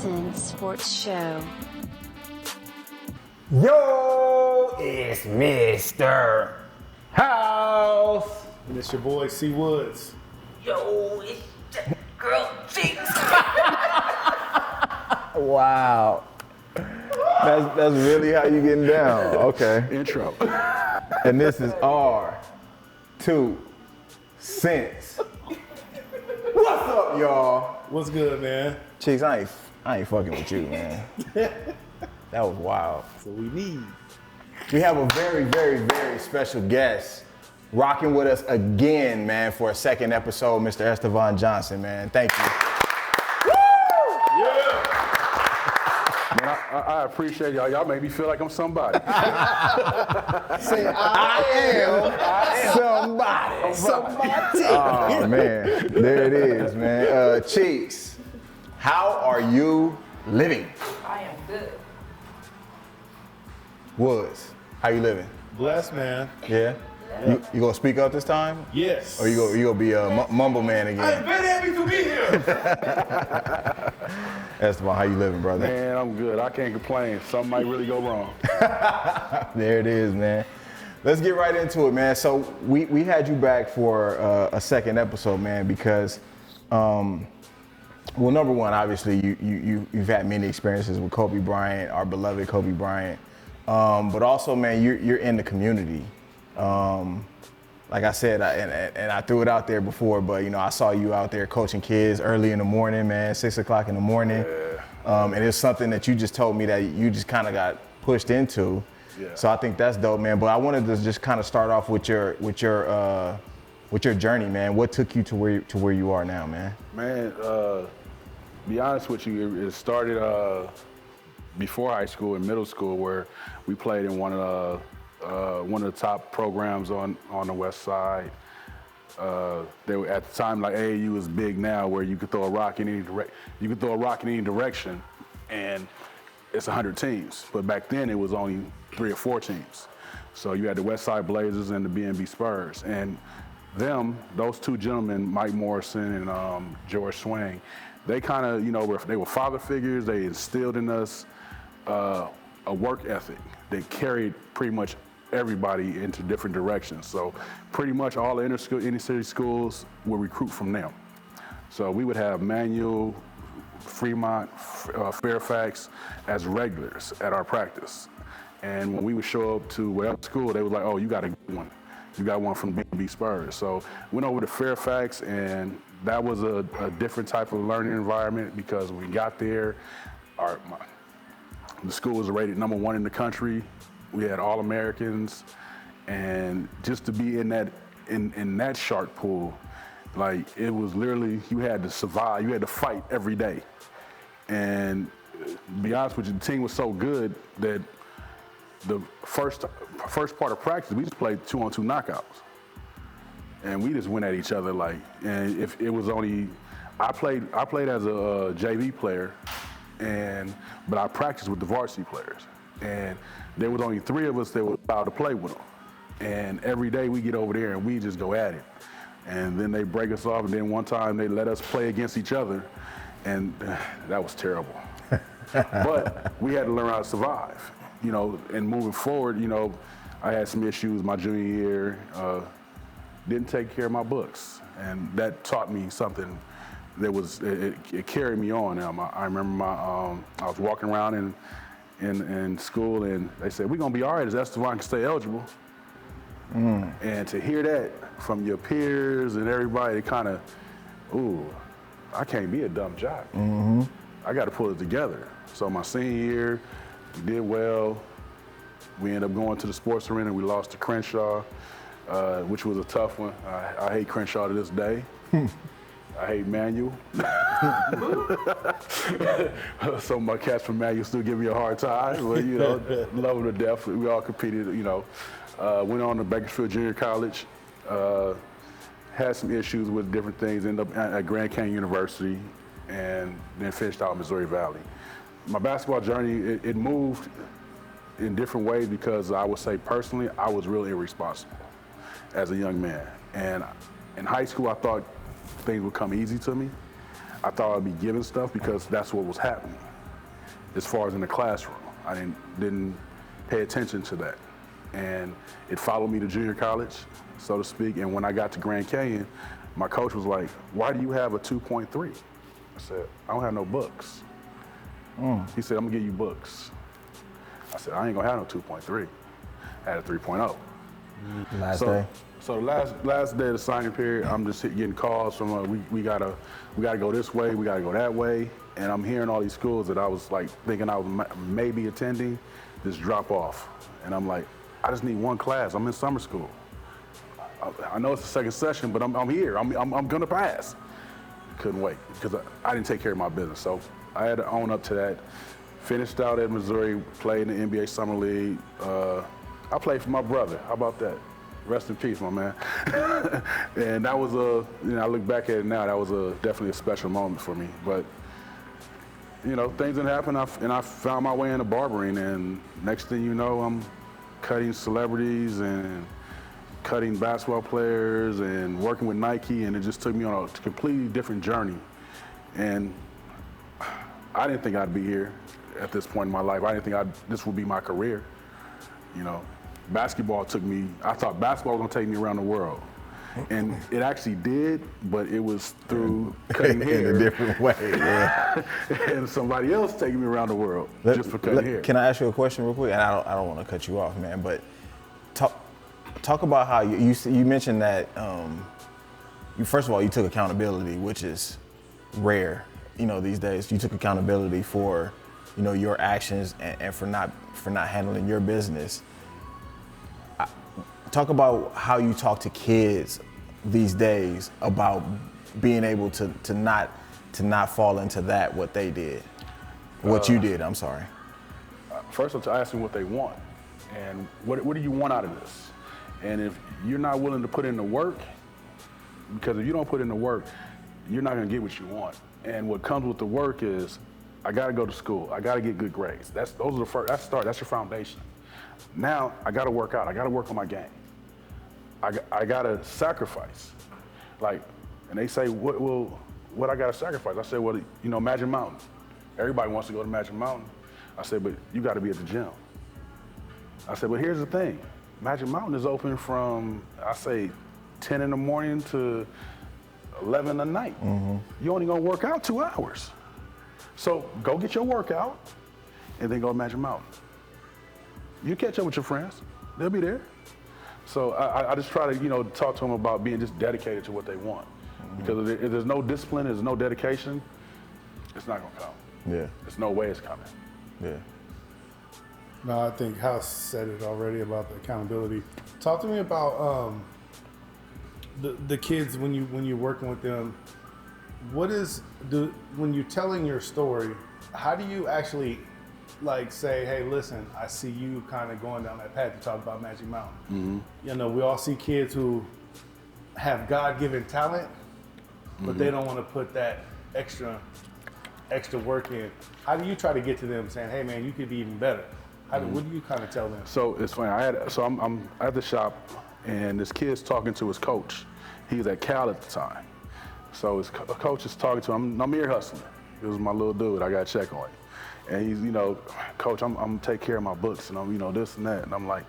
Johnson Sports Show. Yo, it's Mr. House. And it's your boy C Woods. Yo, it's that girl Cheeks. Wow. That's really how you getting down. Okay. Intro. And this is R2 Cents. What's up, y'all? What's good, man? Cheeks, I ain't fucking with you, man. That was wild. So we need. We have a very, very, very special guest rocking with us again, man, for a second episode, Mr. Estevan Johnson, man. Thank you. Man, I appreciate y'all. Y'all make me feel like I'm somebody. Say, I am somebody. Somebody. Oh, man. There it is, man. Cheeks, how are you living? I am good. Woods, how you living? Blessed, man. Yeah? You gonna speak up this time? Yes. Or you gonna be a mumble man again? I'm very happy to be here. Esteban, how you living, brother? Man, I'm good. I can't complain. Something might really go wrong. There it is, man. Let's get right into it, man. So we had you back for a second episode, man, because, well, number one, obviously you've had many experiences with Kobe Bryant, our beloved Kobe Bryant, but also, man, you're in the community. Like I said, and I threw it out there before, but I saw you out there coaching kids early in the morning, man, 6 o'clock in the morning. Yeah. And it's something that you just told me that you just kind of got pushed into. Yeah. So I think that's dope, man. But I wanted to just kind of start off with your journey, man. What took you to where you are now, man? Man, be honest with you, it started before high school and middle school, where we played in one of the top programs on the west side. They were, at the time, like AAU is big now, where you could throw a rock in any direction, and it's 100 teams. But back then it was only 3 or 4 teams. So you had the West Side Blazers and the B&B Spurs, and those two gentlemen, Mike Morrison and George Swain, they kind of they were father figures. They instilled in us a work ethic that carried pretty much everybody into different directions. So pretty much all the inner city schools would recruit from them. So we would have Manual, Fremont, Fairfax as regulars at our practice. And when we would show up to whatever school, they was like, oh, you got a good one. You got one from B&B Spurs. So went over to Fairfax, and that was a different type of learning environment, because when we got there, the school was rated number 1 in the country. We had All-Americans, and just to be in that shark pool, like, it was literally, you had to survive, you had to fight every day. And to be honest with you, the team was so good that the first part of practice, we just played 2-on-2 knockouts. And we just went at each other, like, and if it was only, I played as a JV player, but I practiced with the varsity players. And there was only 3 of us that were allowed to play with them. And every day we get over there and we just go at it. And then they break us off, and then one time they let us play against each other, and that was terrible. But we had to learn how to survive, and moving forward, I had some issues my junior year, didn't take care of my books. And that taught me something that it carried me on. I remember I was walking around in school, and they said, we're gonna be all right as Estevan can stay eligible. And to hear that from your peers and everybody, it kind of, I can't be a dumb jock. Mm-hmm. I got to pull it together. So my senior year, we did well. We ended up going to the sports arena. We lost to Crenshaw, which was a tough one. I hate Crenshaw to this day. I hate Manual. Some of my cats from Manual still give me a hard time, but love them to death. We all competed, went on to Bakersfield Junior College, had some issues with different things, ended up at Grand Canyon University, and then finished out in Missouri Valley. My basketball journey, it moved in different ways, because I would say personally, I was really irresponsible as a young man. And in high school, I thought things would come easy to me. I thought I'd be given stuff because that's what was happening. as far as in the classroom. I didn't pay attention to that. And it followed me to junior college, so to speak. And when I got to Grand Canyon, my coach was like, "Why do you have a 2.3?" I said, "I don't have no books." He said, "I'm gonna give you books." I said, "I ain't gonna have no 2.3. I had a 3.0. Last day. So the last day of the signing period, I'm just getting calls from we gotta go this way, we gotta go that way, and I'm hearing all these schools that I was like thinking I was maybe attending, just drop off, and I'm like, I just need one class. I'm in summer school. I know it's the second session, but I'm here. I'm gonna pass. Couldn't wait because I didn't take care of my business, so I had to own up to that. Finished out at Missouri, played in the NBA Summer League. I played for my brother. How about that? Rest in peace, my man. And that was I look back at it now, that was definitely a special moment for me. But, things didn't happen, and I found my way into barbering, and next thing you know, I'm cutting celebrities and cutting basketball players and working with Nike, and it just took me on a completely different journey. And I didn't think I'd be here at this point in my life. I didn't think this would be my career. Basketball I thought basketball was gonna take me around the world. And it actually did, but it was through cutting hair. In a different way, yeah. And somebody else taking me around the world just for cutting hair. Can I ask you a question real quick? And I don't want to cut you off, man, but talk about how you mentioned that first of all, you took accountability, which is rare, these days. You took accountability for, your actions and for not handling your business. Talk about how you talk to kids these days about being able to not fall into that, what they did, what you did, I'm sorry. First, I'm asking what they want, and what do you want out of this? And if you're not willing to put in the work, because if you don't put in the work, you're not gonna get what you want. And what comes with the work is, I gotta go to school, I gotta get good grades. That's your foundation. Now, I gotta work out, I gotta work on my game. I gotta sacrifice. And they say, what I gotta sacrifice? I said, Magic Mountain. Everybody wants to go to Magic Mountain. I said, but you gotta be at the gym. I said, but here's the thing. Magic Mountain is open from, 10 in the morning to 11 at night. Mm-hmm. You're only gonna work out 2 hours. So go get your workout and then go to Magic Mountain. You catch up with your friends, they'll be there. So I just try to, talk to them about being just dedicated to what they want. Mm-hmm. Because if there's no discipline, there's no dedication, it's not gonna come. Yeah. There's no way it's coming. Yeah. No, I think House said it already about the accountability. Talk to me about the kids when you're working with them. When you're telling your story, how do you actually say, hey, listen, I see you kind of going down that path. You talk about Magic Mountain. Mm-hmm. We all see kids who have God-given talent, but they don't want to put that extra work in. How do you try to get to them saying, hey, man, you could be even better? What do you kind of tell them? So it's funny. I'm at the shop, and this kid's talking to his coach. He was at Cal at the time. So his coach is talking to him. I'm ear hustling. It was my little dude. I got to check on him. And he's, Coach, I'm gonna take care of my books, and I'm, this and that. And I'm like,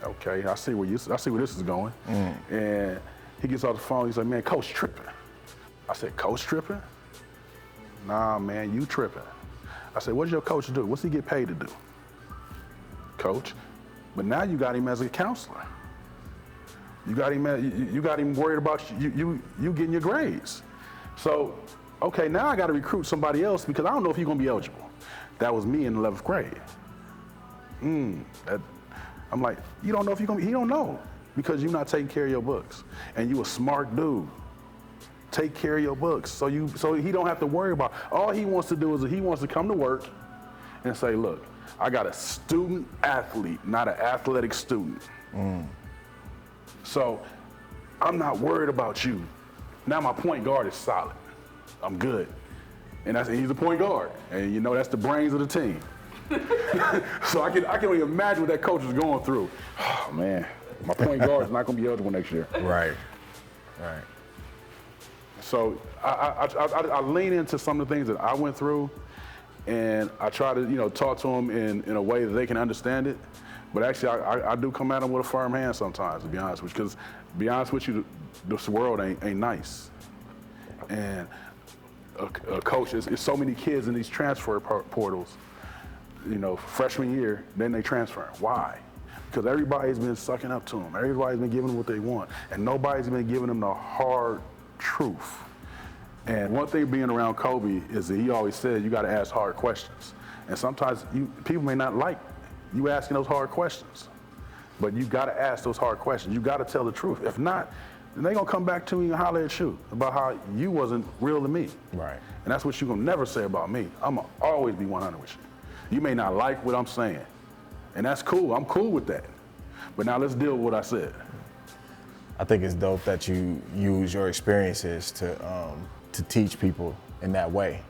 okay, I see where this is going. And he gets off the phone. He's like, man, Coach tripping. I said, Coach tripping? Nah, man, you tripping. I said, what does your coach do? What's he get paid to do? Coach. But now you got him as a counselor. You got him worried about you getting your grades. So, okay, now I got to recruit somebody else because I don't know if you're going to be eligible. That was me in the 11th grade. I'm like, you don't know if you're going to be, he don't know because you're not taking care of your books. And you a smart dude. Take care of your books. So he don't have to worry about, all he wants to do is he wants to come to work and say, look, I got a student athlete, not an athletic student. So I'm not worried about you. Now my point guard is solid. I'm good. And he's the point guard. And that's the brains of the team. So I can only imagine what that coach is going through. Oh man, my point guard is not gonna be eligible next year. Right. So I lean into some of the things that I went through, and I try to, talk to them in a way that they can understand it. But actually, I do come at them with a firm hand sometimes, to be honest with you. Because, to be honest with you, this world ain't nice. And a coach, it's so many kids in these transfer portals. Freshman year, then they transfer. Why? Because everybody's been sucking up to them. Everybody's been giving them what they want. And nobody's been giving them the hard truth. And one thing being around Kobe is that he always said you got to ask hard questions. And sometimes people may not like you asking those hard questions. But you got to ask those hard questions. You got to tell the truth. If not, then they're going to come back to you and holler at you about how you wasn't real to me. Right. And that's what you're going to never say about me. I'm going to always be 100 with you. You may not like what I'm saying. And that's cool. I'm cool with that. But now let's deal with what I said. I think it's dope that you use your experiences to teach people in that way.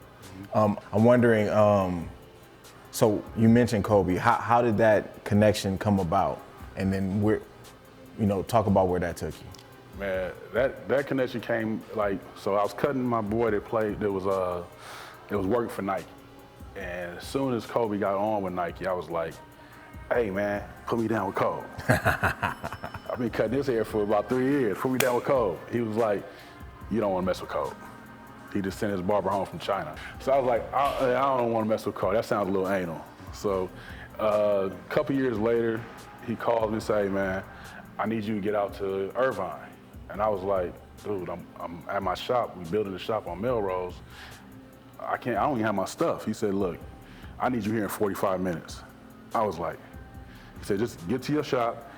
I'm wondering, so you mentioned Kobe. How did that connection come about? And then talk about where that took you. Man, that connection came so I was cutting my boy that was working for Nike. And as soon as Kobe got on with Nike, I was like, hey man, put me down with Kobe. I've been cutting his hair for about 3 years. Put me down with Kobe. He was like, you don't want to mess with Kobe. He just sent his barber home from China. So I was like, I don't want to mess with Kobe. That sounds a little anal. So a couple years later, he calls me and say, hey man, I need you to get out to Irvine. And I was like, dude, I'm at my shop. We building a shop on Melrose. I don't even have my stuff. He said, look, I need you here in 45 minutes. I was like, he said, just get to your shop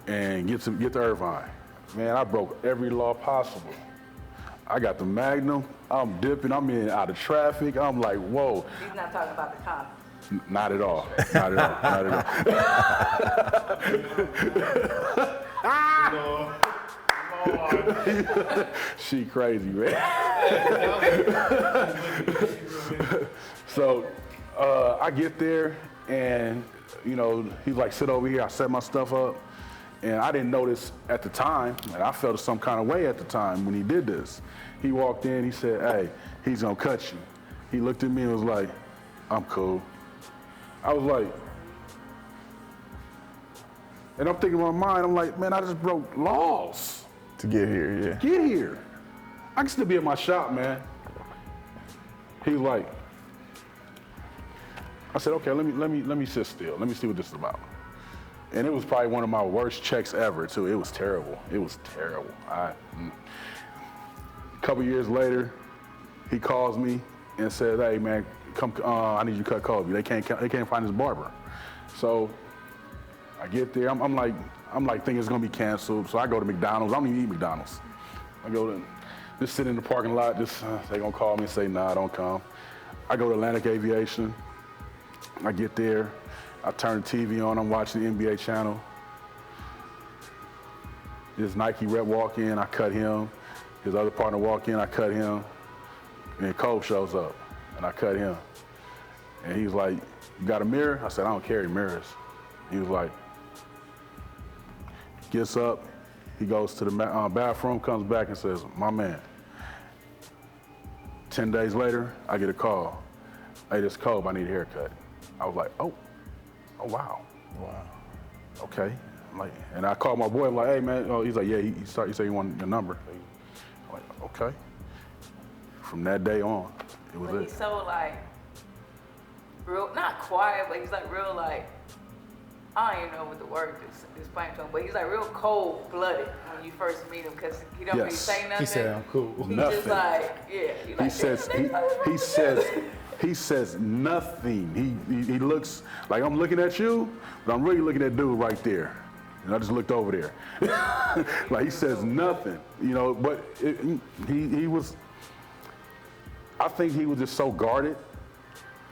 and get to Irvine. Man, I broke every law possible. I got the Magnum, I'm dipping, I'm out of traffic. I'm like, whoa. He's not talking about the cops. Not at all, not at all, not at all. She crazy, man. So I get there and, he's like, sit over here. I set my stuff up. And I didn't notice at the time, and I felt some kind of way at the time when he did this. He walked in, he said, hey, he's gonna cut you. He looked at me and was like, I'm cool. I was like, and I'm thinking in my mind, I'm like, man, I just broke laws. To get here, yeah. Get here. I can still be at my shop, man. He was like, I said, okay, let me sit still. Let me see what this is about. And it was probably one of my worst checks ever, too. It was terrible. It was terrible. A couple years later, he calls me and says, hey, man, come, I need you to cut Kobe. They can't find his barber. So I get there. I'm like thinking it's going to be canceled. So I go to McDonald's. I don't even eat McDonald's. I go to, just sit in the parking lot. They going to call me and say, nah, don't come. I go to Atlantic Aviation. I get there. I turn the TV on, I'm watching the NBA channel. This Nike rep walk in, I cut him. His other partner walk in, I cut him. And then Kobe shows up, and I cut him. And he was like, you got a mirror? I said, I don't carry mirrors. He was like, gets up, he goes to the bathroom, comes back and says, my man. 10 days later, I get a call. Hey, this is Kobe, I need a haircut. I was like, oh wow. Wow. Okay. And I called my boy. I'm like, hey man. Oh, he's like, yeah. He said he wanted your number. I'm like, okay. From that day on, it was But it. he's so real, not quiet, but he's real I don't even know what the word is explain to him, but he's real cold-blooded when you first meet him because he don't really say nothing. He said, I'm cool. He's Nothing. just He says nothing. He looks like I'm looking at you, but I'm really looking at dude right there. And I just looked over there. Like he says nothing, but he was, I think he was just so guarded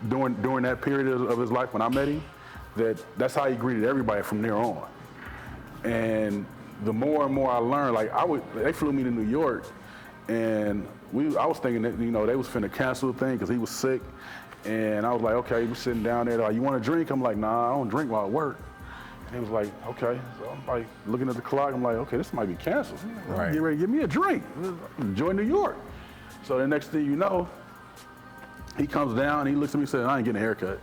during that period of his life when I met him, that's how he greeted everybody from there on. And the more and more I learned, they flew me to New York, and I was thinking that, they was finna cancel the thing because he was sick. And I was like, okay, we're sitting down there. You want a drink? I'm like, nah, I don't drink while I work. And he was like, okay. So I'm looking at the clock. I'm like, okay, this might be canceled. Right. Get ready to give me a drink. Enjoy New York. So the next thing you know, He comes down and he looks at me and says, I ain't getting a haircut.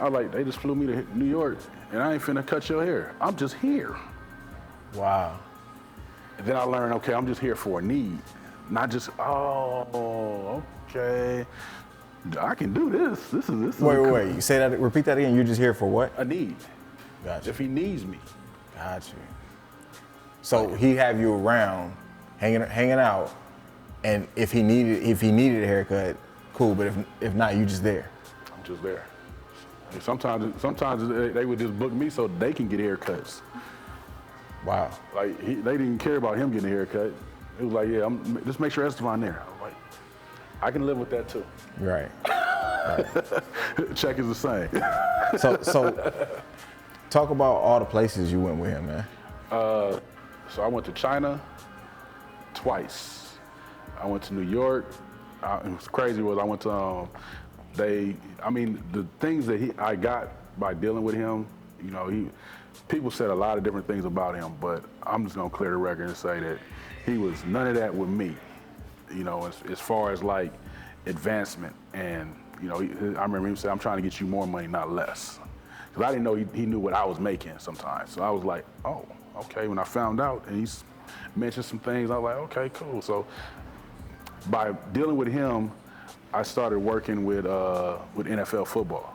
I was like, they just flew me to New York and I ain't finna cut your hair. I'm just here. Wow. And then I learned, okay, I'm just here for a need. Not just, oh, okay. I can do this. This is Wait. You say that, repeat that again. You're just here for what? a need. Gotcha. If he needs me. Gotcha. So he have you around, hanging out, and if he needed a haircut, cool. But if not, you just there. I'm just there. And sometimes they would just book me so they can get haircuts. Wow. Like they didn't care about him getting a haircut. It was like, yeah, just make sure Estevan there. I'm like, I can live with that too. Right. Check is the same. So talk about all the places you went with him, man. So I went to China twice. I went to New York. It was crazy was I went to the things that I got by dealing with him, you know, people said a lot of different things about him, but I'm just gonna clear the record and say that he was none of that with me, you know, as far as like advancement. And, you know, I remember him saying, I'm trying to get you more money, not less. Because I didn't know he knew what I was making sometimes. So I was like, oh, okay. When I found out and he mentioned some things, I was like, okay, cool. So by dealing with him, I started working with NFL football.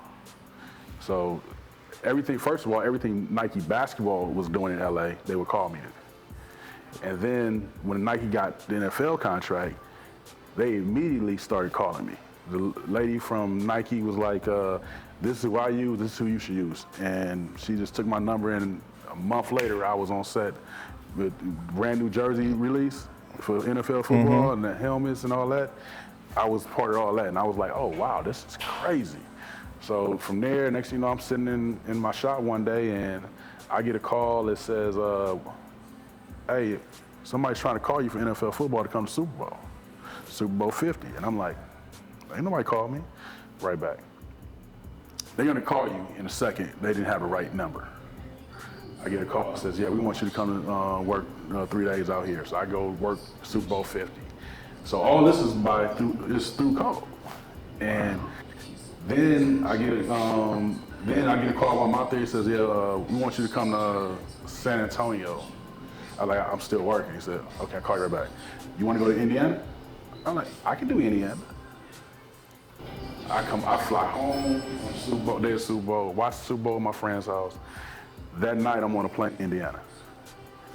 So first of all, everything Nike basketball was doing in LA, they would call me. And then when Nike got the NFL contract, they immediately started calling me. The lady from Nike was like, this is who I use, this is who you should use. And she just took my number, and a month later, I was on set with brand new jersey release for NFL football and the helmets and all that. I was part of all that, and I was like, oh, wow, this is crazy. So from there, next thing you know, I'm sitting in my shop one day, and I get a call that says, hey, somebody's trying to call you for NFL football to come to Super Bowl 50. And I'm like, ain't nobody called me. Right back. They're gonna call you in a second. They didn't have the right number. I get a call that says, yeah, we want you to come and work 3 days out here. So I go work Super Bowl 50. So all this is through call. And then I get a call while I'm out there. He says, yeah, we want you to come to San Antonio. I'm still working. He said, okay, I'll call you right back. You want to go to Indiana? I'm like, I can do Indiana. I fly home on Super Bowl, day of Super Bowl, watch the Super Bowl at my friend's house. That night I'm on a plane in Indiana.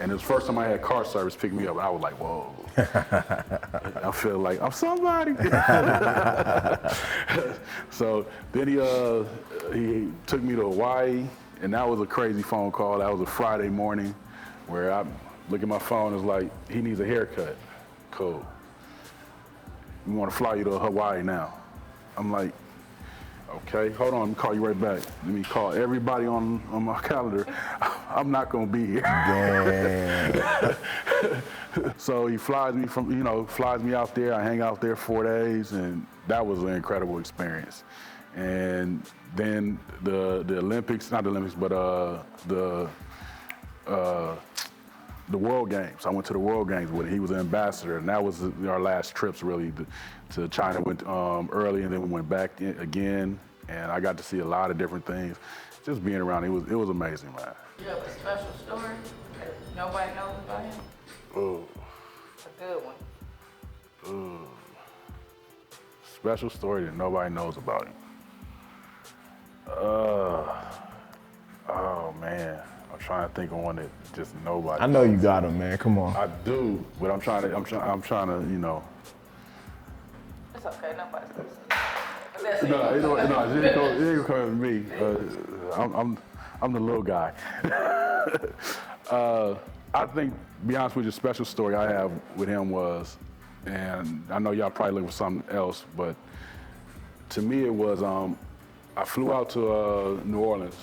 And it was the first time I had car service pick me up. I was like, whoa. I feel like I'm somebody. So then he took me to Hawaii, and that was a crazy phone call. That was a Friday morning where I look at my phone, it's like, he needs a haircut. Cool. We want to fly you to Hawaii now. I'm like, okay, hold on, let me call you right back. Let me call everybody on my calendar. I'm not gonna be here. Damn. So he flies me out there. I hang out there 4 days, and that was an incredible experience. And then the Olympics, not the Olympics, but the World Games. I went to the World Games with him. He was an ambassador, and that was our last trips really to China. Went early, and then we went back again, and I got to see a lot of different things. Just being around, it was amazing, man. You have a special story that nobody knows about him? Ooh. A good one. Ooh. Special story that nobody knows about him. Oh man. I'm trying to think of one that just nobody. I know you got him, man. Come on. I do, but I'm trying to, you know. It's okay, nobody's listening. No, it ain't gonna come to me. I'm the little guy. I think, to be honest with you, the special story I have with him was, and I know y'all probably looking for something else, but to me it was, I flew out to New Orleans.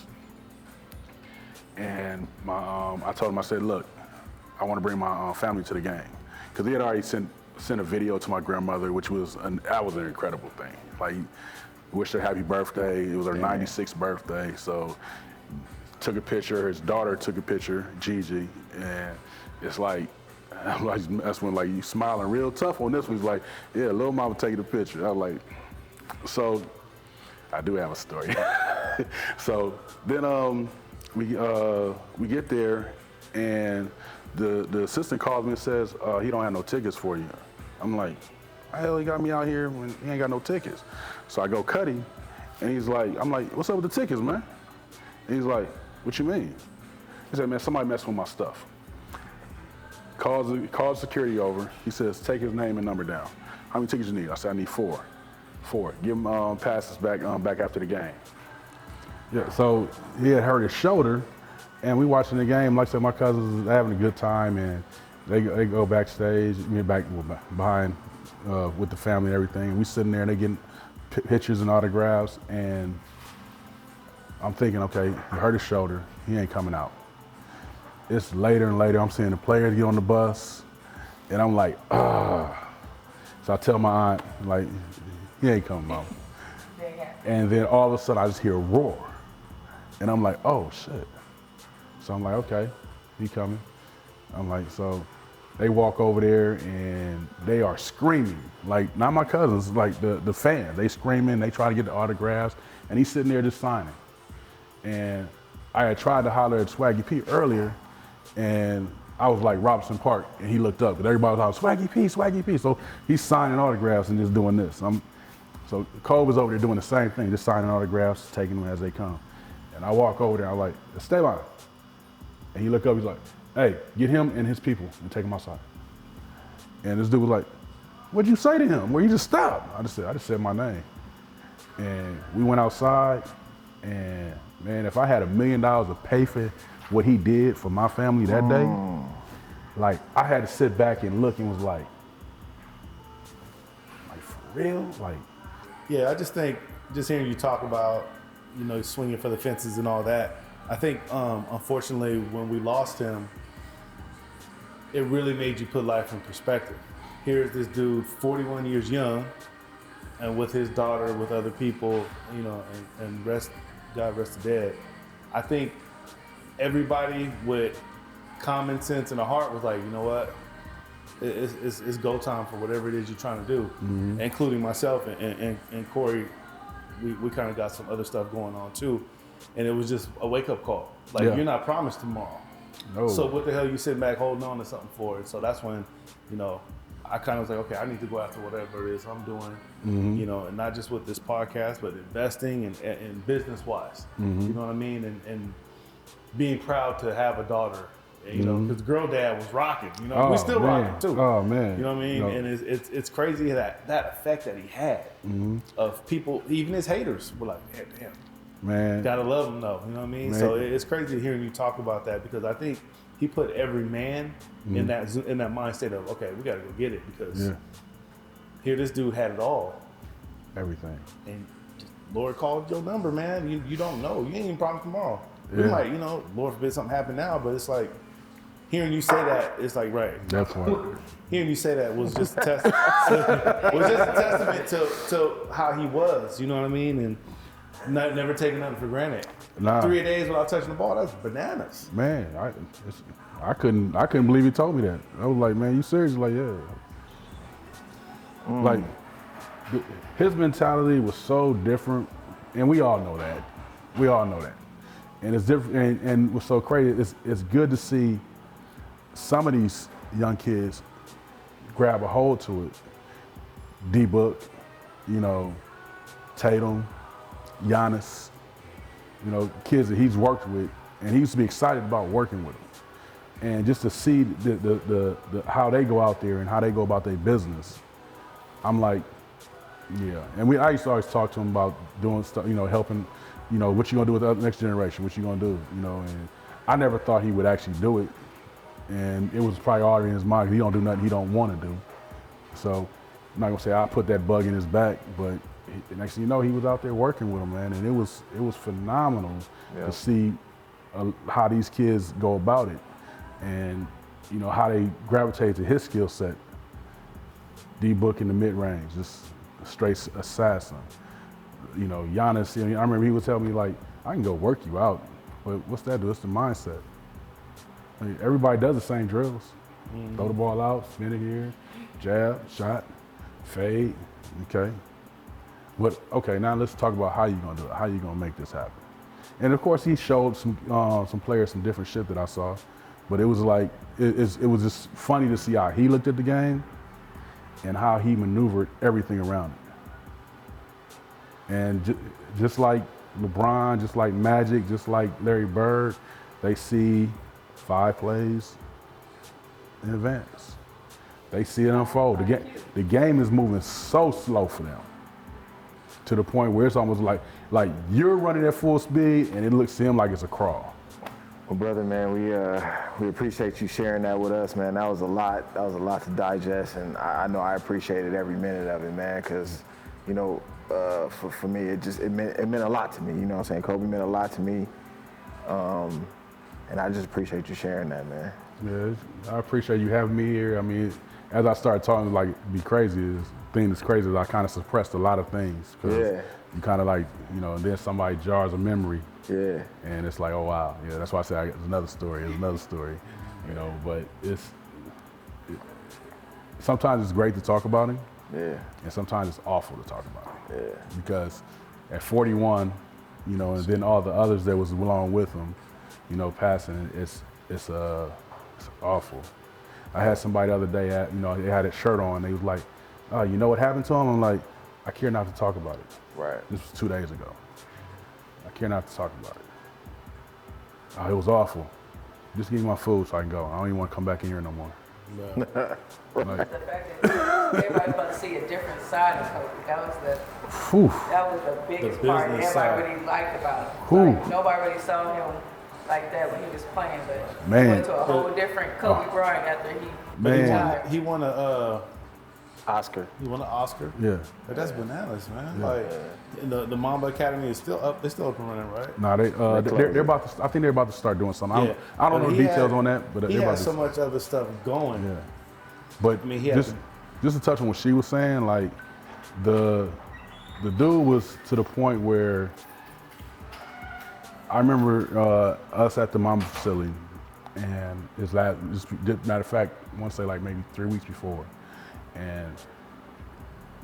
And I told him, I said, look, I want to bring my family to the game. Because he had already sent a video to my grandmother, which was that was an incredible thing. Like, wished her happy birthday. It was her 96th birthday. So took a picture. His daughter took a picture, Gigi. And it's like, that's when like you smiling real tough on this one. He's like, yeah, little mama taking a picture. I was like, So I do have a story. So then we get there, and the assistant calls me and says, he don't have no tickets for you. I'm like, how the hell he got me out here when he ain't got no tickets? So I go cut him, and he's like, I'm like, what's up with the tickets, man? And he's like, what you mean? He said, man, somebody messed with my stuff. Calls security over. He says, take his name and number down. How many tickets you need? I said, I need 4. 4. Give him passes back after the game. Yeah, so he had hurt his shoulder, and we watching the game. Like I said, my cousins are having a good time, and they go backstage, behind with the family and everything. And we sitting there, and they getting pictures and autographs, and I'm thinking, okay, he hurt his shoulder. He ain't coming out. It's later and later. I'm seeing the players get on the bus, and I'm like, ah. So I tell my aunt, like, he ain't coming out. And then all of a sudden, I just hear a roar. And I'm like, oh, shit. So I'm like, okay, he coming. I'm like, so they walk over there, and they are screaming. Like, not my cousins, like the fans. They screaming, they try to get the autographs, and he's sitting there just signing. And I had tried to holler at Swaggy P earlier, and I was like Robinson Park, and he looked up, and everybody was like, Swaggy P, Swaggy P. So he's signing autographs and just doing this. So Cole was over there doing the same thing, just signing autographs, taking them as they come. And I walk over there, I'm like, Estevan. And he looked up, he's like, hey, get him and his people and take him outside. And this dude was like, what'd you say to him? Well, you just stopped. I just said my name. And we went outside, and man, if I had $1 million to pay for what he did for my family that day, like I had to sit back and look and was like for real? Like, Yeah, I just think, just hearing you talk about, swinging for the fences and all that, I think, unfortunately, when we lost him, it really made you put life in perspective. Here's this dude, 41 years young, and with his daughter, with other people, and God rest the dead. I think everybody with common sense and a heart was like, you know what? It's go time for whatever it is you're trying to do, including myself and Corey. We kind of got some other stuff going on too, and it was just a wake up call. Like, you're not promised tomorrow. no. So what the hell you sitting back holding on to something for? And so that's when, I kind of was like, okay, I need to go after whatever it is I'm doing, and not just with this podcast, but investing and business wise. You know what I mean? And being proud to have a daughter. Because girl dad was rocking, we still rocking too. Oh man. You know what I mean? No. And it's crazy that effect that he had of people, even his haters were like, damn, Man. gotta love him though. You know what I mean? Man. So it's crazy hearing you talk about that, because I think he put every man in that mindset of, okay, we gotta go get it, because here this dude had it all, Everything. and just, Lord called your number, man. You don't know. You ain't even promised tomorrow. We might, Lord forbid something happen now, but it's like, hearing you say that, it's like, right. That's right. Hearing you say that was just a testament to how he was, you know what I mean? And never taking nothing for granted. Nah. 3 days without touching the ball, that's bananas. Man, I couldn't believe he told me that. I was like, man, you serious? Like, yeah. Like, his mentality was so different, and we all know that. And it's different, and what's so crazy, it's good to see some of these young kids grab a hold to it. D-Book, Tatum, Giannis, kids that he's worked with, and he used to be excited about working with them. And just to see the how they go out there and how they go about their business, I'm like, yeah. And I used to always talk to him about doing stuff, helping, what you gonna do with the next generation, what you gonna do, and I never thought he would actually do it. And it was probably already in his mind, he don't do nothing he don't want to do. So I'm not gonna say I put that bug in his back, but next thing you know, he was out there working with him, man, and it was phenomenal to see how these kids go about it, and how they gravitate to his skill set. D-Book in the mid-range, just a straight assassin. Giannis, I remember he would tell me, like, I can go work you out, but what's that do? It's the mindset. Like, everybody does the same drills. Throw the ball out, spin it here, jab, shot, fade, okay? But okay, now let's talk about how you gonna do it. How you gonna make this happen? And of course, he showed some players some different shit that I saw, but it was like it was just funny to see how he looked at the game and how he maneuvered everything around it. And just like LeBron, just like Magic, just like Larry Bird, they see 5 plays in advance. They see it unfold. The game is moving so slow for them, to the point where it's almost like you're running at full speed and it looks to him like it's a crawl. Well, brother, man, we appreciate you sharing that with us, man. That was a lot. That was a lot to digest, and I know I appreciated every minute of it, man. Because, you know, for me, it meant a lot to me. You know what I'm saying? Kobe meant a lot to me, and I just appreciate you sharing that, man. Yeah, I appreciate you having me here. I mean, as I started talking, like, be crazy, the thing that's crazy is I kind of suppressed a lot of things. Yeah. You kind of like, you know, and then somebody jars a memory. Yeah. And it's like, oh, wow. Yeah, that's why I say it's another story. It's another story, you know, but sometimes it's great to talk about him. Yeah. And sometimes it's awful to talk about him. Yeah. Because at 41, you know, and then all the others that was along with him, you know, passing, it's awful. I had somebody the other day, you know, they had a shirt on. They was like, oh, you know what happened to him? I'm like, I care not to talk about it. Right. This was 2 days ago. I care not to talk about it. Oh, it was awful. Just give me my food so I can go. I don't even want to come back in here no more. No. Like, The fact that everybody's about to see a different side of Kobe. whew. That was the biggest part that business side. everybody really liked about him. Whew. Like, nobody really saw him like that when he was playing, but Man. he went to a whole different Kobe Bryant after he Man. retired. He won a Oscar. Oscar. Yeah. But that's bananas, man. Like the Mamba Academy is still up. They're still up and running, right? No, they're about to. I think they're about to start doing something. Yeah. I don't know the He details had- on that, but He they're about has to. so much other stuff going. Yeah. But I mean, he had just to touch on what she was saying, like the dude was to the point where I remember us at the Mamba facility, and matter of fact, I want to say like maybe 3 weeks before, and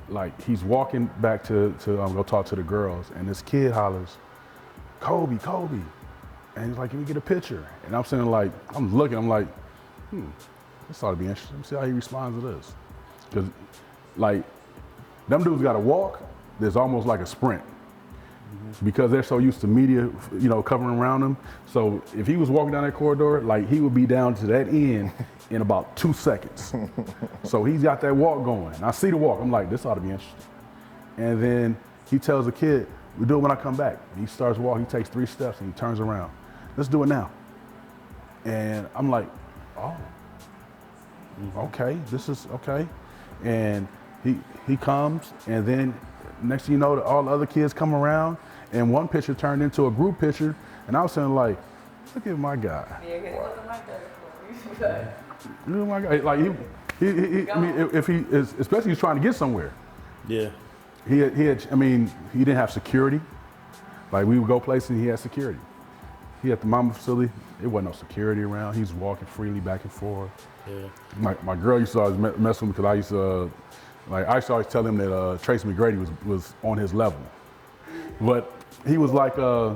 like he's walking back to go talk to the girls, and this kid hollers, Kobe, Kobe, and he's like, can we get a picture? And I'm saying like, I'm looking, I'm like, this ought to be interesting. Let me see how he responds to this. Because, like, them dudes got to walk. There's almost like a sprint. Because they're so used to media, you know, covering around them. So if he was walking down that corridor, like, he would be down to that end in about 2 seconds. So he's got that walk going. I see the walk. I'm like, this ought to be interesting. And then he tells the kid, we'll do it when I come back. And he starts walking. He takes 3 steps and he turns around. Let's do it now. And I'm like, oh. Okay, this is okay. And he comes, and then next thing you know, all the other kids come around, and one picture turned into a group picture, and I was saying like, look at my guy. Yeah, because it wasn't like that before. Look at my guy. Like I mean, if he is, especially he's trying to get somewhere. Yeah. He had, I mean, he didn't have security. Like we would go places, and he had security. He had the Mamba facility. There wasn't no security around. He was walking freely back and forth. Yeah. My girl used to always mess with me because I used to, I used to always tell him that Tracy McGrady was on his level. But he was like, nah,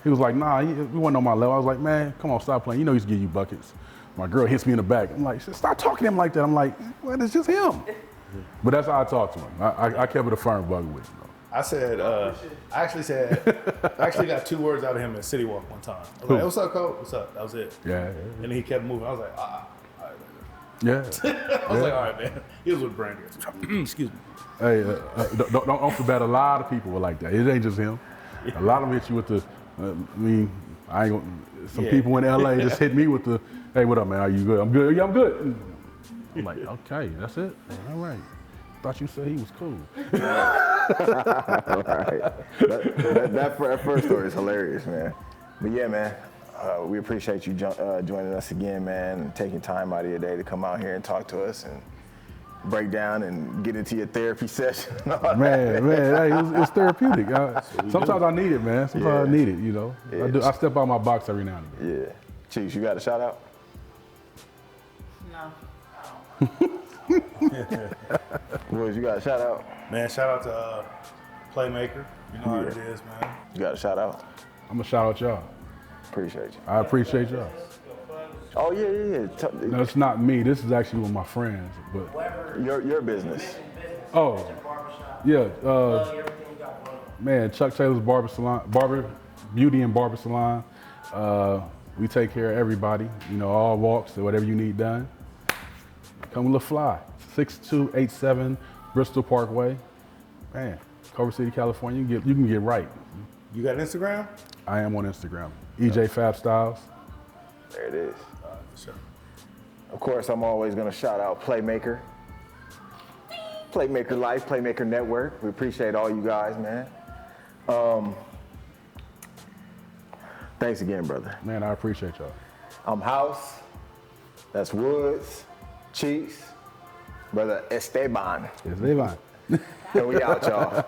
he wasn't on my level. I was like, man, come on, stop playing. You know he's give you buckets. My girl hits me in the back. I'm like, stop talking to him like that. I'm like, well, it's just him. But that's how I talked to him. I kept it a firm bug with him. I actually got 2 words out of him at City Walk one time. I was like, hey, what's up, Cole? What's up? That was it. Yeah. And then he kept moving. I was like, all right. Yeah. I was like, all right, man. He was with Brandy. Excuse me. Hey, don't forget, a lot of people were like that. It ain't just him. A lot of them hit you with the, I ain't gonna, some people in LA just hit me with the, hey, what up, man? Are you good? I'm good. Yeah, I'm good. I'm like, okay, that's it. All right. Thought you said he was cool. All right. That first story is hilarious, man. But yeah, man, we appreciate you joining us again, man, and taking time out of your day to come out here and talk to us and break down and get into your therapy session. Man, hey, it's therapeutic. Sometimes I need it, man. Sometimes I need it, you know. Yeah. I step out my box every now and again. Yeah. Chiefs, you got a shout out? No. Boys, you got a shout out? Man, shout out to Playmaker. You know how it is, man. You got a shout out? I'm gonna shout out y'all. Appreciate you. I appreciate y'all. Oh yeah. No, it's not me. This is actually with my friends. But Your business. oh, yeah. Man, Chuck Taylor's Barber Beauty and Barber Salon. We take care of everybody. You know, all walks, so whatever you need done. Come with LaFly, 6287 Bristol Parkway. Man, Culver City, California. You can get right. You got Instagram? I am on Instagram. EJ Fab Styles. There it is. Sure. Of course, I'm always gonna shout out Playmaker. Playmaker Life, Playmaker Network. We appreciate all you guys, man. Thanks again, brother. Man, I appreciate y'all. I'm House. That's Woods. Cheeks. Brother Esteban. Yes, Estevan. And we out, y'all.